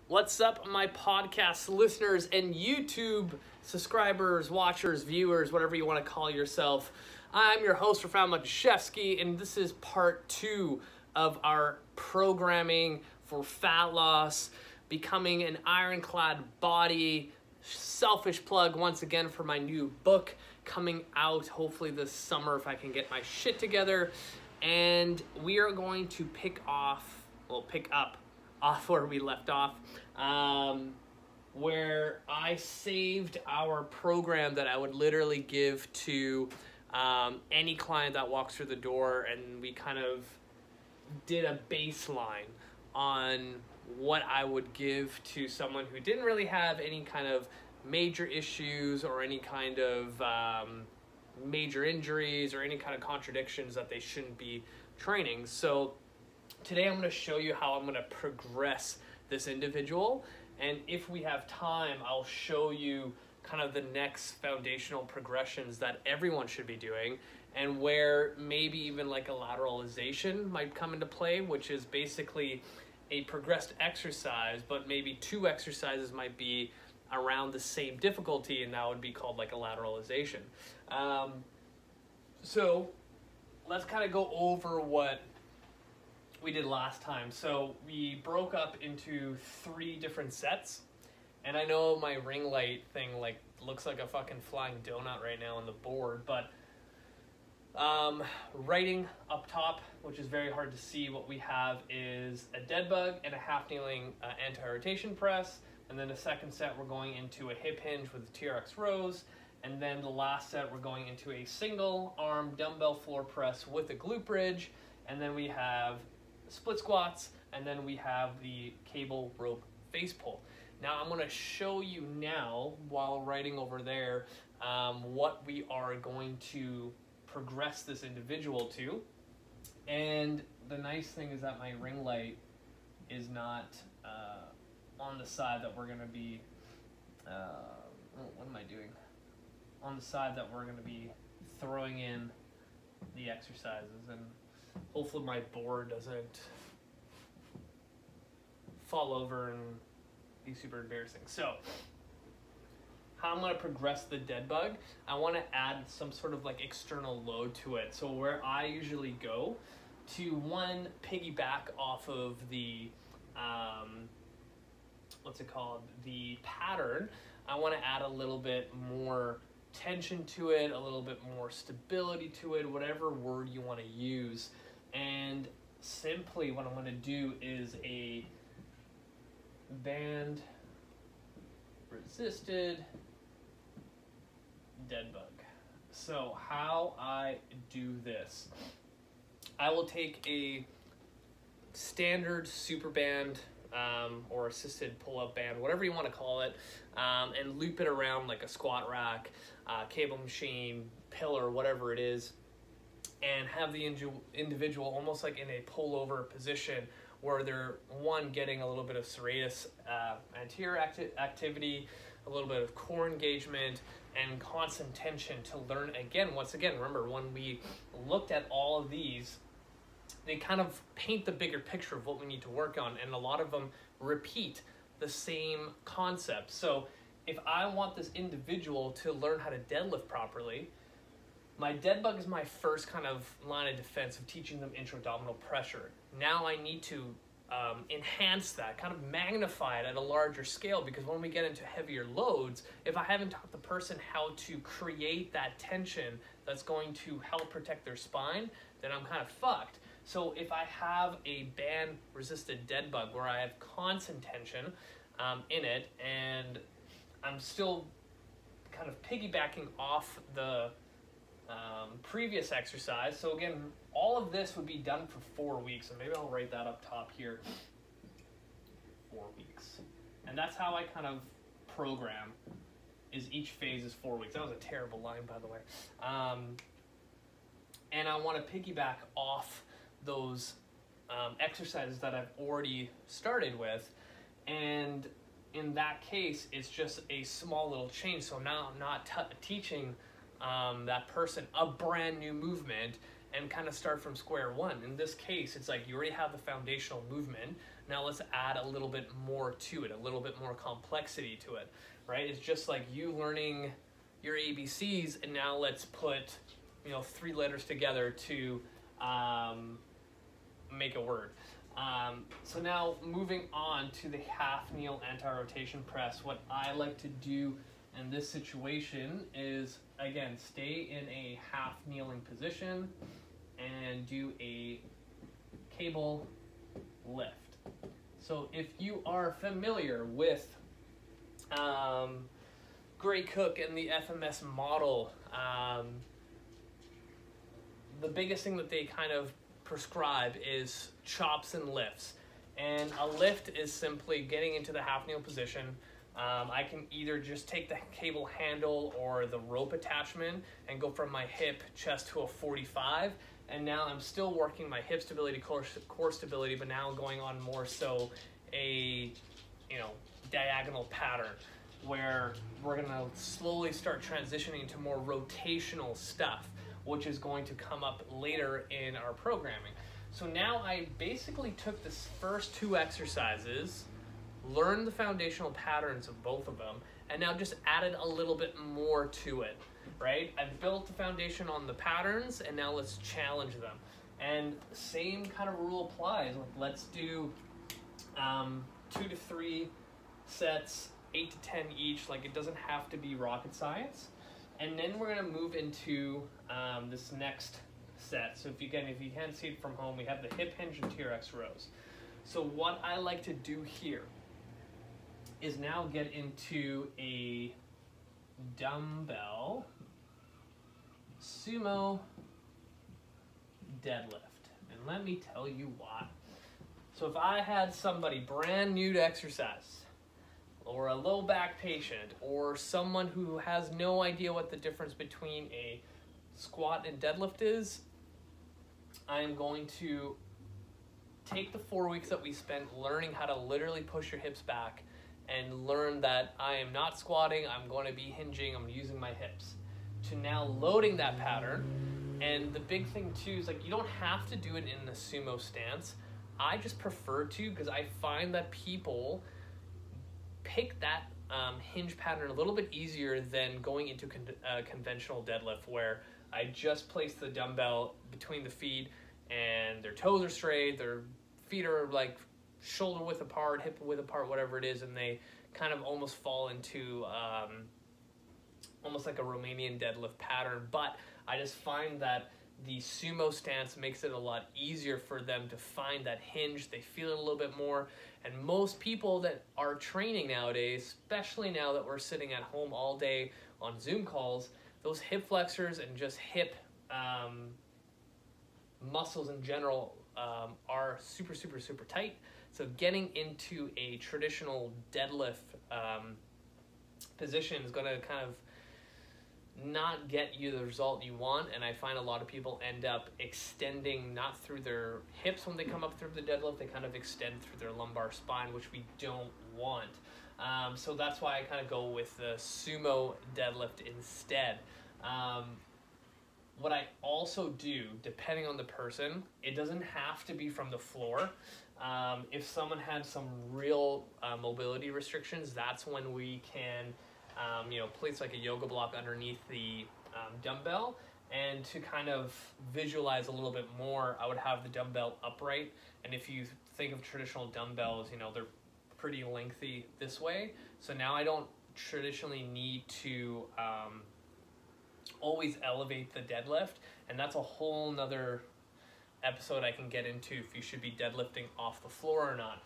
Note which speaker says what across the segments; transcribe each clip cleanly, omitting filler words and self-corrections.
Speaker 1: What's up, my podcast listeners and YouTube subscribers, watchers, viewers, whatever you want to call yourself. I'm your host, Rafael Matuszewski, and this is part 2 of our programming for fat loss, becoming an ironclad body. Selfish plug once again for my new book coming out hopefully this summer if I can get my shit together. And we are going to pick up where we left off, where I saved our program that I would literally give to any client that walks through the door, and we kind of did a baseline on what I would give to someone who didn't really have any kind of major issues or any kind of major injuries or any kind of contradictions that they shouldn't be training. So today I'm going to show you how I'm going to progress this individual, and if we have time, I'll show you kind of the next foundational progressions that everyone should be doing, and where maybe even like a lateralization might come into play, which is basically a progressed exercise, but maybe 2 exercises might be around the same difficulty, and that would be called like a lateralization. So let's kind of go over what we did last time. So we broke up into 3 different sets, and I know my ring light thing like looks like a fucking flying donut right now on the board, but writing up top, which is very hard to see, what we have is a dead bug and a half kneeling anti-rotation press, and then the second set we're going into a hip hinge with TRX rows, and then the last set we're going into a single arm dumbbell floor press with a glute bridge, and then we have split squats, and then we have the cable rope face pull. Now I'm going to show you now, while writing over there, what we are going to progress this individual to. And the nice thing is that my ring light is not on the side that we're going to be what am I doing? On the side that we're going to be throwing in the exercises, and hopefully my board doesn't fall over and be super embarrassing. So how I'm going to progress the dead bug, I want to add some sort of like external load to it. So where I usually go to, one, piggyback off of the the pattern, I want to add a little bit more tension to it, a little bit more stability to it, whatever word you want to use. And simply what I'm going to do is a band resisted dead bug. So how I do this, I will take a standard super band or assisted pull-up band, whatever you want to call it, and loop it around like a squat rack, cable machine, pillar, whatever it is, and have the individual almost like in a pullover position where they're, one, getting a little bit of serratus anterior activity, a little bit of core engagement, and constant tension to learn again. Once again, remember when we looked at all of these, they kind of paint the bigger picture of what we need to work on, and a lot of them repeat the same concept. So if I want this individual to learn how to deadlift properly, my dead bug is my first kind of line of defense of teaching them intra-abdominal pressure. Now I need to enhance that, kind of magnify it at a larger scale, because when we get into heavier loads, if I haven't taught the person how to create that tension that's going to help protect their spine, then I'm kind of fucked. So if I have a band-resisted dead bug where I have constant tension in it, and I'm still kind of piggybacking off the previous exercise. So again, all of this would be done for 4 weeks, and maybe I'll write that up top here. 4 weeks. And that's how I kind of program, is each phase is 4 weeks. That was a terrible line, by the way. And I want to piggyback off those exercises that I've already started with, and in that case, it's just a small little change. So now I'm not teaching that person a brand new movement and kind of start from square one. In this case, it's like you already have the foundational movement. Now let's add a little bit more to it, a little bit more complexity to it, right? It's just like you learning your ABCs, and now let's put, 3 letters together to make a word. So now moving on to the half kneel anti-rotation press, what I like to do in this situation is, again, stay in a half kneeling position and do a cable lift. So if you are familiar with Gray Cook and the FMS model, the biggest thing that they kind of prescribe is chops and lifts. And a lift is simply getting into the half kneel position. I can either just take the cable handle or the rope attachment and go from my hip chest to a 45. And now I'm still working my hip stability, core stability, but now going on more so a, diagonal pattern where we're gonna slowly start transitioning to more rotational stuff, which is going to come up later in our programming. So now I basically took the first 2 exercises, learned the foundational patterns of both of them, and now just added a little bit more to it, right? I've built the foundation on the patterns, and now let's challenge them. And same kind of rule applies. Let's do 2 to 3 sets, 8 to 10 each. Like, it doesn't have to be rocket science. And then we're gonna move into this next set. So if you can't see it from home, we have the hip hinge and TRX rows. So what I like to do here is now get into a dumbbell sumo deadlift. And let me tell you why. So if I had somebody brand new to exercise, or a low back patient, or someone who has no idea what the difference between a squat and deadlift is, I am going to take the 4 weeks that we spent learning how to literally push your hips back and learn that I am not squatting, I'm going to be hinging, I'm using my hips, to now loading that pattern. And the big thing too is, like, you don't have to do it in the sumo stance. I just prefer to, because I find that people pick that hinge pattern a little bit easier than going into conventional deadlift, where I just place the dumbbell between the feet and their toes are straight, their feet are like shoulder width apart, hip width apart, whatever it is, and they kind of almost fall into almost like a Romanian deadlift pattern. But I just find that the sumo stance makes it a lot easier for them to find that hinge. They feel it a little bit more. And most people that are training nowadays, especially now that we're sitting at home all day on Zoom calls, those hip flexors and just hip muscles in general are super, super, super tight. So getting into a traditional deadlift position is going to kind of not get you the result you want, and I find a lot of people end up extending not through their hips when they come up through the deadlift, they kind of extend through their lumbar spine, which we don't want. So that's why I kind of go with the sumo deadlift instead. What I also do, depending on the person, it doesn't have to be from the floor. If someone had some real mobility restrictions, that's when we can place like a yoga block underneath the dumbbell, and to kind of visualize a little bit more, I would have the dumbbell upright. And if you think of traditional dumbbells, they're pretty lengthy this way. So now I don't traditionally need to always elevate the deadlift, and that's a whole nother episode I can get into if you should be deadlifting off the floor or not.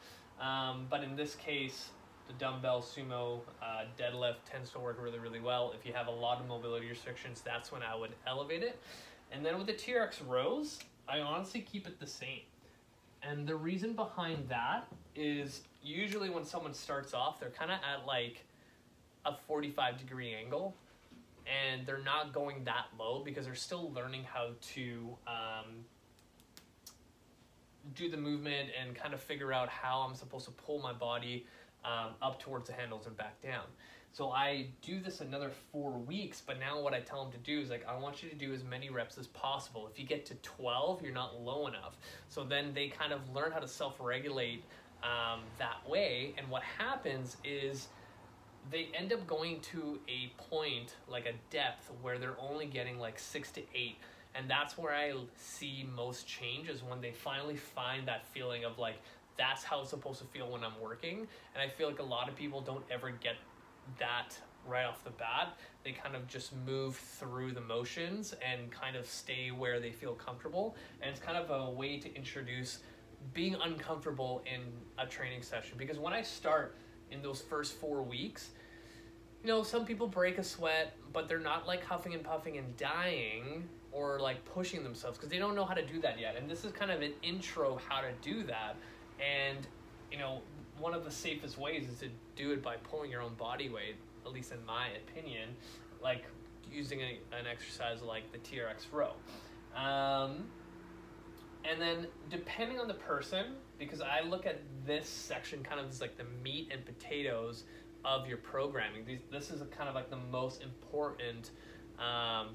Speaker 1: But in this case, the dumbbell sumo deadlift tends to work really, really well. If you have a lot of mobility restrictions, that's when I would elevate it. And then with the TRX rows, I honestly keep it the same. And the reason behind that is usually when someone starts off, they're kind of at like a 45-degree angle, and they're not going that low because they're still learning how to do the movement and kind of figure out how I'm supposed to pull my body up towards the handles and back down. So I do this another 4 weeks, but now what I tell them to do is, like, I want you to do as many reps as possible. If you get to 12, you're not low enough. So then they kind of learn how to self-regulate that way. And what happens is they end up going to a point, like a depth, where they're only getting like 6 to 8. And that's where I see most change, is when they finally find that feeling of like, that's how it's supposed to feel when I'm working. And I feel like a lot of people don't ever get that right off the bat. They kind of just move through the motions and kind of stay where they feel comfortable. And it's kind of a way to introduce being uncomfortable in a training session. Because when I start in those first 4 weeks, you know, some people break a sweat, but they're not like huffing and puffing and dying or like pushing themselves, because they don't know how to do that yet. And this is kind of an intro how to do that. And, you know, one of the safest ways is to do it by pulling your own body weight, at least in my opinion, like using an exercise like the TRX row. And then depending on the person, because I look at this section kind of as like the meat and potatoes of your programming. This is kind of like the most important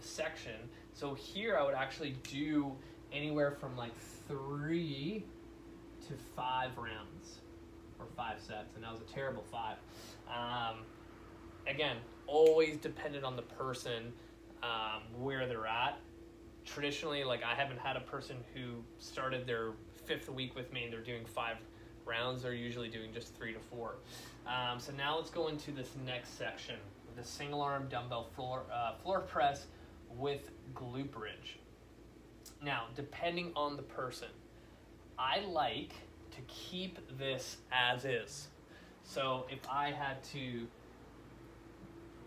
Speaker 1: section. So here I would actually do anywhere from like 3 to 5 rounds, or 5 sets, and that was a terrible 5. Again, always dependent on the person, where they're at. Traditionally, like, I haven't had a person who started their 5th week with me and they're doing 5 rounds. They're usually doing just 3 to 4. So now let's go into this next section, the single arm dumbbell floor press with glute bridge. Now, depending on the person, I like to keep this as is. So if I had to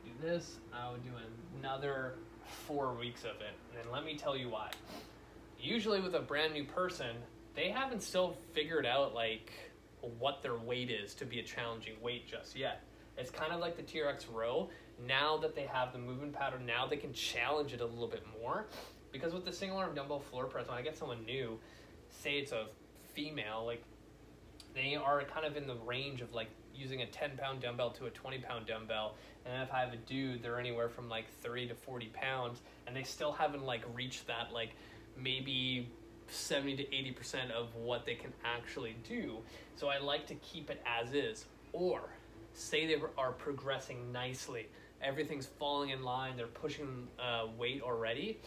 Speaker 1: do this, I would do another 4 weeks of it. And let me tell you why. Usually with a brand new person, they haven't still figured out like what their weight is to be a challenging weight just yet. It's kind of like the TRX row. Now that they have the movement pattern, now they can challenge it a little bit more. Because with the single arm dumbbell floor press, when I get someone new, say it's a female, like, they are kind of in the range of like using a 10-pound dumbbell to a 20-pound dumbbell. And then if I have a dude, they're anywhere from like 30 to 40 pounds, and they still haven't like reached that like maybe 70 to 80% of what they can actually do. So I like to keep it as is. Or say they are progressing nicely, everything's falling in line, they're pushing weight already.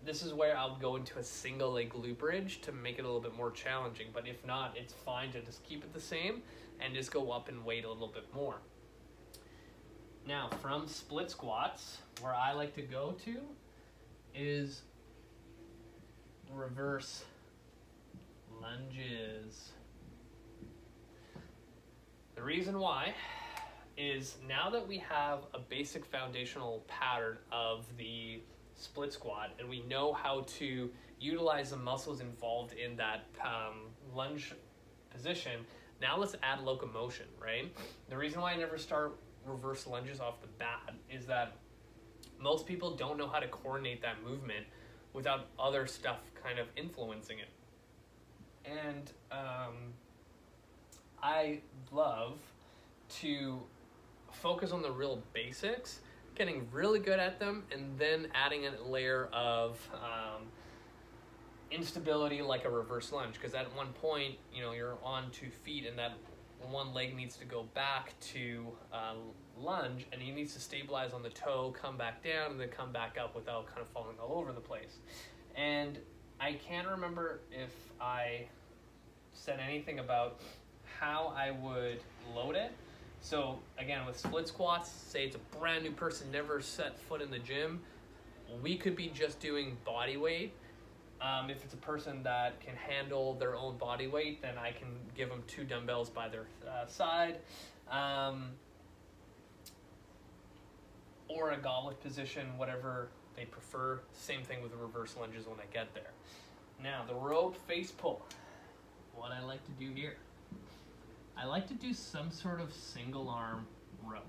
Speaker 1: This is where I'll go into a single leg glute bridge to make it a little bit more challenging. But if not, it's fine to just keep it the same and just go up in weight a little bit more. Now, from split squats, where I like to go to is reverse lunges. The reason why is now that we have a basic foundational pattern of the split squat, and we know how to utilize the muscles involved in that lunge position, now let's add locomotion, right? The reason why I never start reverse lunges off the bat is that most people don't know how to coordinate that movement without other stuff kind of influencing it. And I love to focus on the real basics, getting really good at them, and then adding a layer of instability like a reverse lunge, because at one point, you know, you're on 2 feet and that one leg needs to go back to lunge, and he needs to stabilize on the toe, come back down, and then come back up without kind of falling all over the place. And I can't remember if I said anything about how I would load it. So again, with split squats, say it's a brand new person, never set foot in the gym, we could be just doing body weight. If it's a person that can handle their own body weight, then I can give them 2 dumbbells by their side, or a goblet position, whatever they prefer. Same thing with the reverse lunges when I get there. Now, the rope face pull. What I like to do here, I like to do some sort of single arm row.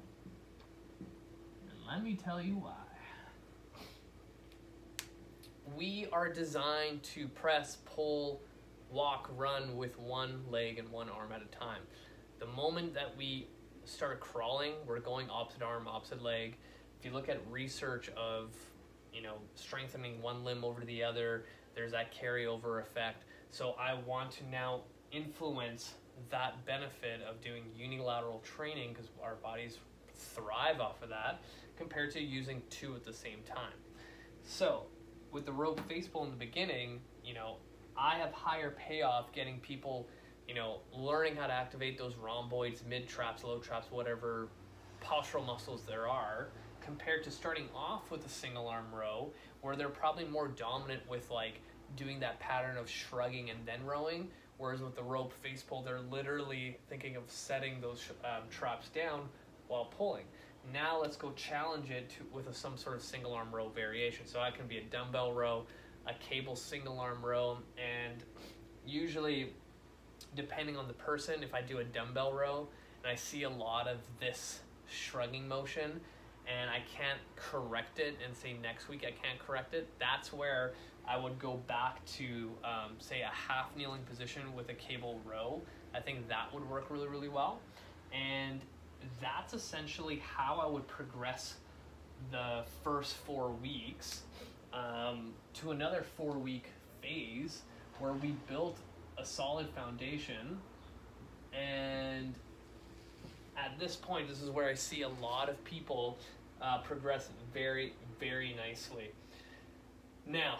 Speaker 1: And let me tell you why. We are designed to press, pull, walk, run with one leg and one arm at a time. The moment that we start crawling, we're going opposite arm, opposite leg. If you look at research of, you know, strengthening one limb over the other, there's that carryover effect. So I want to now influence that benefit of doing unilateral training, because our bodies thrive off of that, compared to using two at the same time. So with the rope face pull in the beginning, I have higher payoff getting people, learning how to activate those rhomboids, mid traps, low traps, whatever postural muscles there are, compared to starting off with a single arm row where they're probably more dominant with like doing that pattern of shrugging and then rowing, whereas with the rope face pull, they're literally thinking of setting those traps down while pulling. Now let's go challenge it with some sort of single arm row variation. So I can be a dumbbell row, a cable single arm row, and usually depending on the person, if I do a dumbbell row and I see a lot of this shrugging motion and I can't correct it and say next week I can't correct it, that's where I would go back to say a half kneeling position with a cable row. I think that would work really, really well. And that's essentially how I would progress the first 4 weeks to another 4-week phase where we built a solid foundation. And at this point, this is where I see a lot of people progress very, very nicely. Now,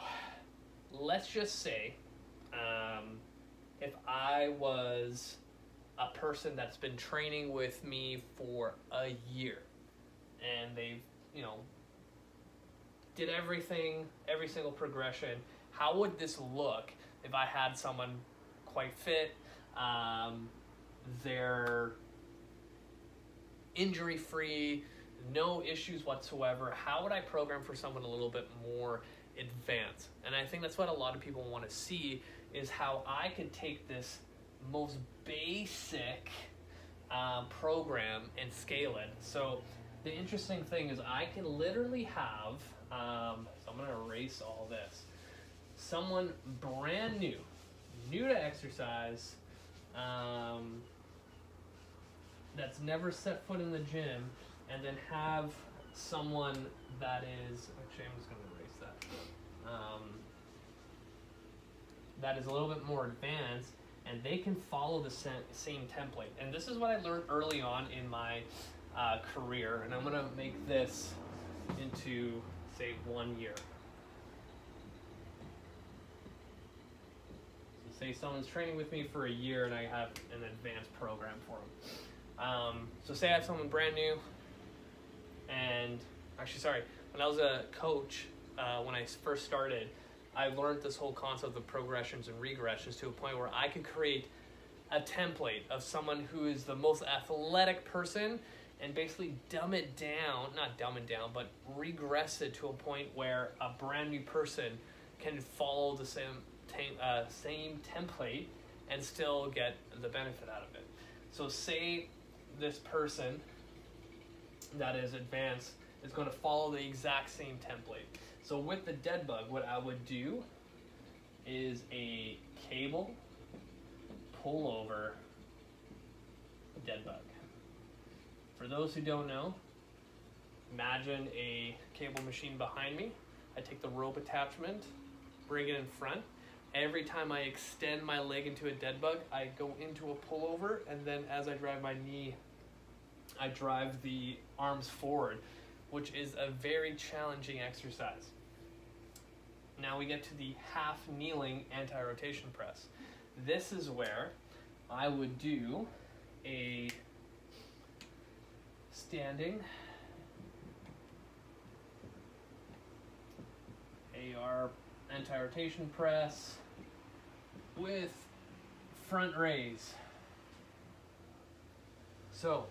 Speaker 1: let's just say if I was a person that's been training with me for a year and they've, did everything, every single progression, how would this look if I had someone quite fit, they're injury-free, no issues whatsoever? How would I program for someone a little bit more advanced? And I think that's what a lot of people want to see, is how I could take this most basic program and scale it. So the interesting thing is I can literally have, so I'm going to erase all this, someone brand new to exercise, that's never set foot in the gym, and then have someone that is, actually I'm just going to erase that, that is a little bit more advanced, and they can follow the same template. And this is what I learned early on in my career, and I'm going to make this into, say, 1 year. So say someone's training with me for a year and I have an advanced program for them. So say I have someone brand new, and actually, sorry, when I was a coach, when I first started, I learned this whole concept of progressions and regressions to a point where I could create a template of someone who is the most athletic person and basically dumb it down, not dumb it down, but regress it to a point where a brand new person can follow the same template and still get the benefit out of it. So say this person that is advanced is going to follow the exact same template. So with the dead bug, what I would do is a cable pull over dead bug. For those who don't know, imagine a cable machine behind me. I take the rope attachment, bring it in front. Every time I extend my leg into a dead bug, I go into a pullover, and then as I drive my knee, I drive the arms forward, which is a very challenging exercise. Now we get to the half kneeling anti-rotation press. This is where I would do a standing AR anti-rotation press with front raise. So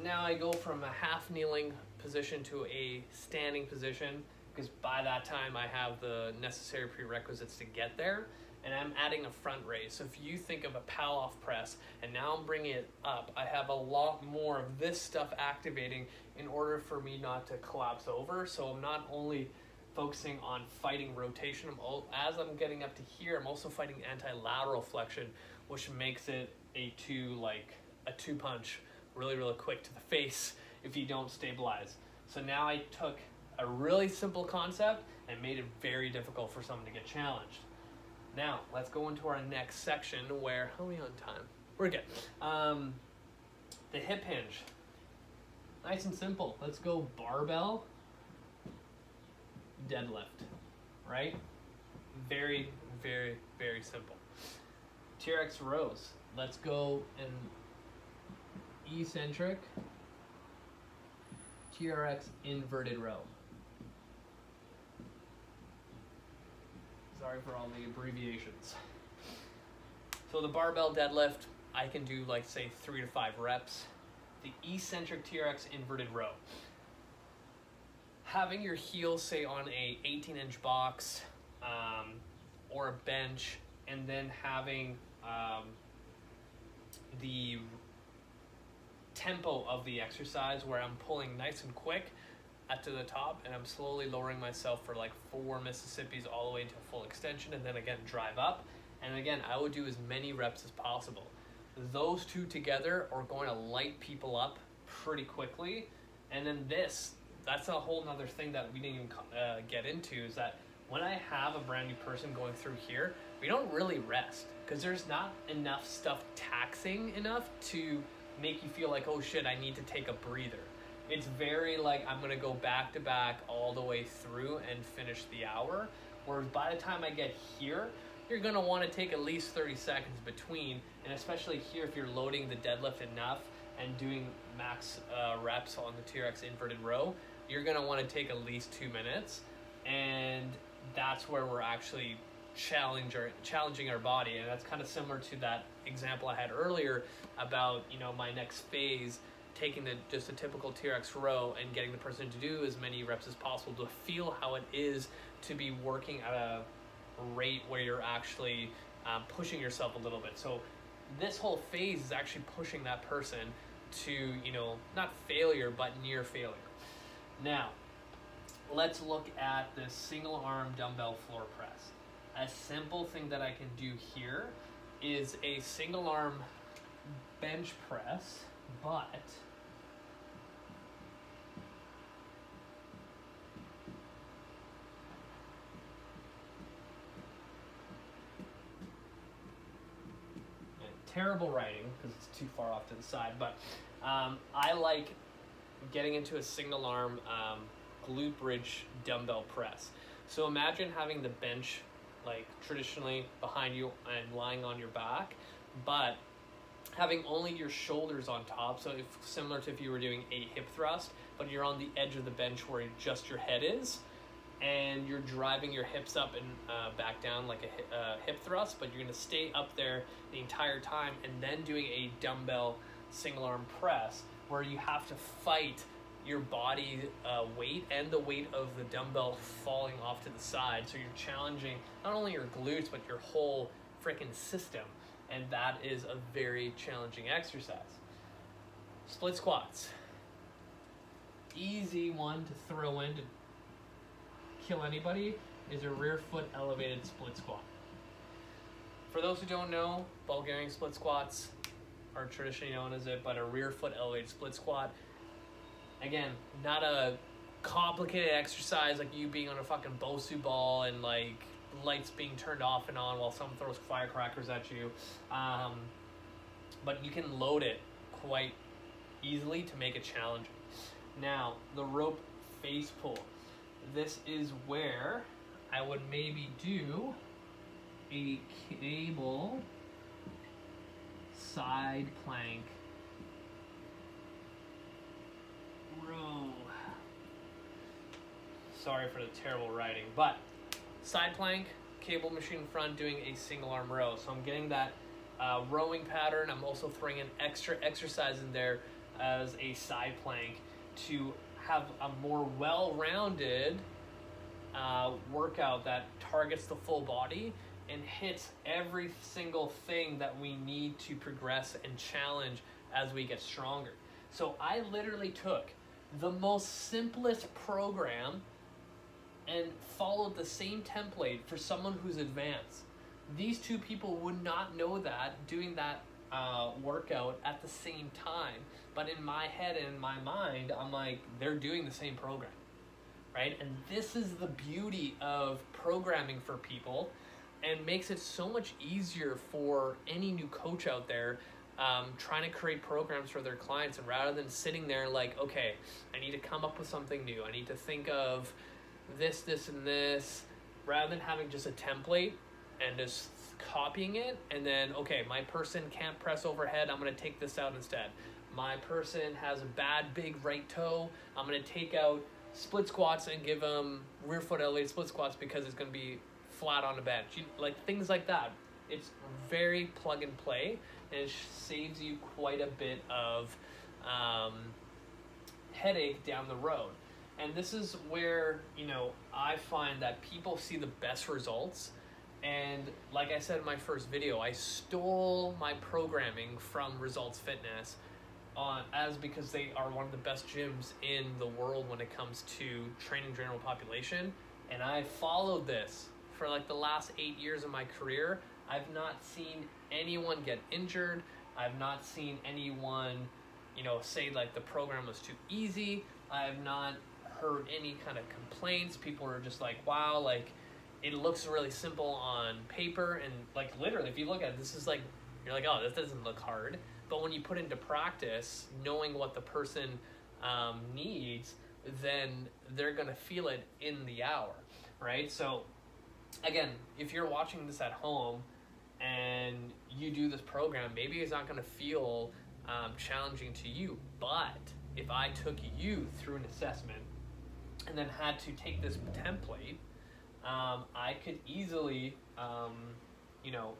Speaker 1: now I go from a half kneeling position to a standing position, because by that time I have the necessary prerequisites to get there, and I'm adding a front raise. So if you think of a Fatloss press, and now I'm bringing it up, I have a lot more of this stuff activating in order for me not to collapse over. So I'm not only focusing on fighting rotation, as I'm getting up to here, I'm also fighting anti-lateral flexion, which makes it a two punch really, really quick to the face if you don't stabilize. So now I took a really simple concept and made it very difficult for someone to get challenged. Now, let's go into our next section where, how are we on time? we're good. The hip hinge, nice and simple. Let's go barbell deadlift, right? Very, very, very simple. TRX rows. Let's go an eccentric TRX inverted row. Sorry for all the abbreviations. So the barbell deadlift, I can do like say 3 to 5 reps. The eccentric TRX inverted row. Having your heels say on a 18-inch box or a bench, and then having the tempo of the exercise where I'm pulling nice and quick up to the top, and I'm slowly lowering myself for like 4 Mississippis all the way to full extension, and then again drive up. And again, I would do as many reps as possible. Those two together are going to light people up pretty quickly. And then that's a whole nother thing that we didn't even get into, is that when I have a brand new person going through here, we don't really rest because there's not enough stuff taxing enough to make you feel like, oh shit, I need to take a breather. It's very like, I'm gonna go back to back all the way through and finish the hour. Whereas by the time I get here, you're gonna wanna take at least 30 seconds between, and especially here if you're loading the deadlift enough and doing max reps on the TRX inverted row, you're gonna wanna take at least 2 minutes, and that's where we're actually challenging our body. And that's kind of similar to that example I had earlier about, you know, my next phase, taking just a typical TRX row and getting the person to do as many reps as possible to feel how it is to be working at a rate where you're actually pushing yourself a little bit. So this whole phase is actually pushing that person to, you know, not failure, but near failure. Now, let's look at the single arm dumbbell floor press. A simple thing that I can do here is a single arm bench press, but terrible writing because it's too far off to the side, but I like getting into a single arm glute bridge dumbbell press. So imagine having the bench like traditionally behind you and lying on your back, but having only your shoulders on top. So similar to if you were doing a hip thrust, but you're on the edge of the bench where just your head is, and you're driving your hips up and back down like a hip thrust, but you're gonna stay up there the entire time, and then doing a dumbbell single arm press where you have to fight your body weight and the weight of the dumbbell falling off to the side. So you're challenging not only your glutes, but your whole freaking system. And that is a very challenging exercise. Split squats. Easy one to throw in to kill anybody is a rear foot elevated split squat. For those who don't know, Bulgarian split squats are traditionally known as it, but a rear foot elevated split squat. Again, not a complicated exercise like you being on a fucking Bosu ball and like lights being turned off and on while someone throws firecrackers at you. But you can load it quite easily to make it challenging. Now, the rope face pull. This is where I would maybe do a cable side plank row. Sorry for the terrible writing, but side plank, cable machine in front, doing a single arm row. So I'm getting that rowing pattern. I'm also throwing an extra exercise in there as a side plank to have a more well-rounded workout that targets the full body and hits every single thing that we need to progress and challenge as we get stronger. So I literally took the most simplest program and followed the same template for someone who's advanced. These two people would not know that doing that workout at the same time, but in my head and in my mind, I'm like, they're doing the same program, right? And this is the beauty of programming for people, and makes it so much easier for any new coach out there trying to create programs for their clients, and rather than sitting there like, okay, I need to come up with something new, I need to think of this, and this, rather than having just a template and just copying it, and then, okay, my person can't press overhead, I'm going to take this out instead. My person has a bad big right toe, I'm going to take out split squats and give them rear foot elevated split squats because it's going to be flat on the bench. Like things like that. It's very plug and play, and it saves you quite a bit of headache down the road. And this is where, you know, I find that people see the best results. And like I said in my first video, I stole my programming from Results Fitness because they are one of the best gyms in the world when it comes to training general population. And I followed this for like the last 8 years of my career. I've not seen anyone get injured. I've not seen anyone, you know, say like the program was too easy. I have not heard any kind of complaints. People are just like, wow, like it looks really simple on paper, and like literally if you look at it, this is like, you're like, oh, this doesn't look hard. But when you put into practice, knowing what the person needs, then they're gonna feel it in the hour, right? So again, if you're watching this at home and you do this program, maybe it's not gonna feel challenging to you, but if I took you through an assessment and then had to take this template, I could easily, you know,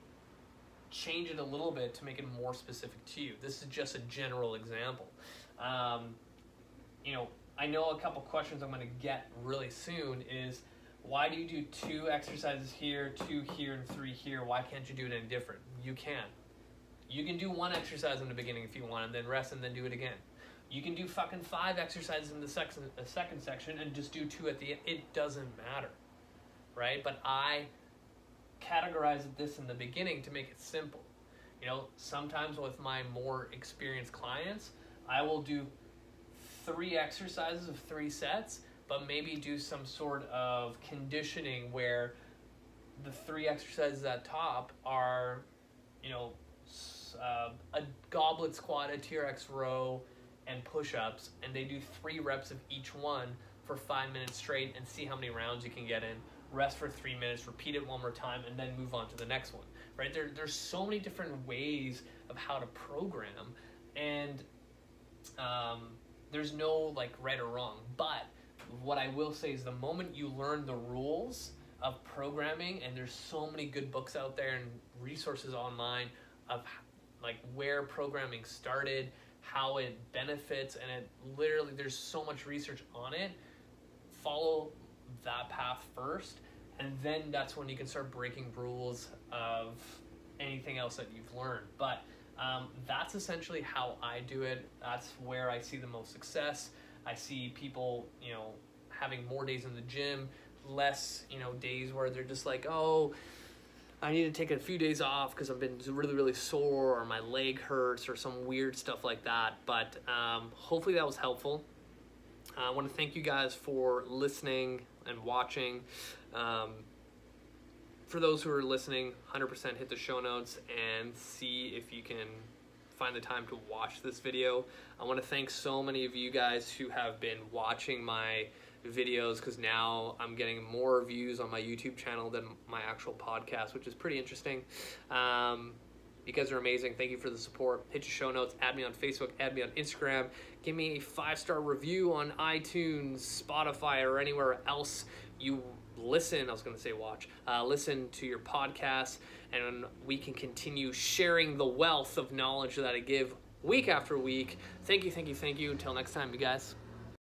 Speaker 1: change it a little bit to make it more specific to you. This is just a general example. You know, I know a couple questions I'm going to get really soon is, why do you do 2 exercises here, 2 here, and 3 here? Why can't you do it any different? You can. You can do 1 exercise in the beginning if you want, and then rest and then do it again. You can do fucking 5 exercises in the second section and just do 2 at the end. It doesn't matter, right? But I categorize this in the beginning to make it simple. You know, sometimes with my more experienced clients, I will do 3 exercises of 3 sets, but maybe do some sort of conditioning where the 3 exercises at top are, you know, a goblet squat, a TRX row, and push-ups, and they do 3 reps of each one for 5 minutes straight and see how many rounds you can get in. Rest for 3 minutes, repeat it 1 more time, and then move on to the next one, right? There's so many different ways of how to program, and there's no like right or wrong. But what I will say is the moment you learn the rules of programming, and there's so many good books out there and resources online of like where programming started, how it benefits, and it literally, there's so much research on it. Follow that path first, and then that's when you can start breaking rules of anything else that you've learned. But that's essentially how I do it. That's where I see the most success. I see people, you know, having more days in the gym, less, you know, days where they're just like, oh, I need to take a few days off because I've been really, really sore, or my leg hurts, or some weird stuff like that. But hopefully that was helpful. I want to thank you guys for listening and watching. For those who are listening, 100% hit the show notes and see if you can find the time to watch this video. I want to thank so many of you guys who have been watching my videos, because now I'm getting more views on my YouTube channel than my actual podcast, which is pretty interesting. You guys are amazing. Thank you for the support. Hit your show notes, add me on Facebook, add me on Instagram, give me a 5-star review on iTunes, Spotify, or anywhere else you listen. I was going to say watch. Listen to your podcasts, and we can continue sharing the wealth of knowledge that I give week after week. Thank you, thank you, thank you. Until next time, you guys.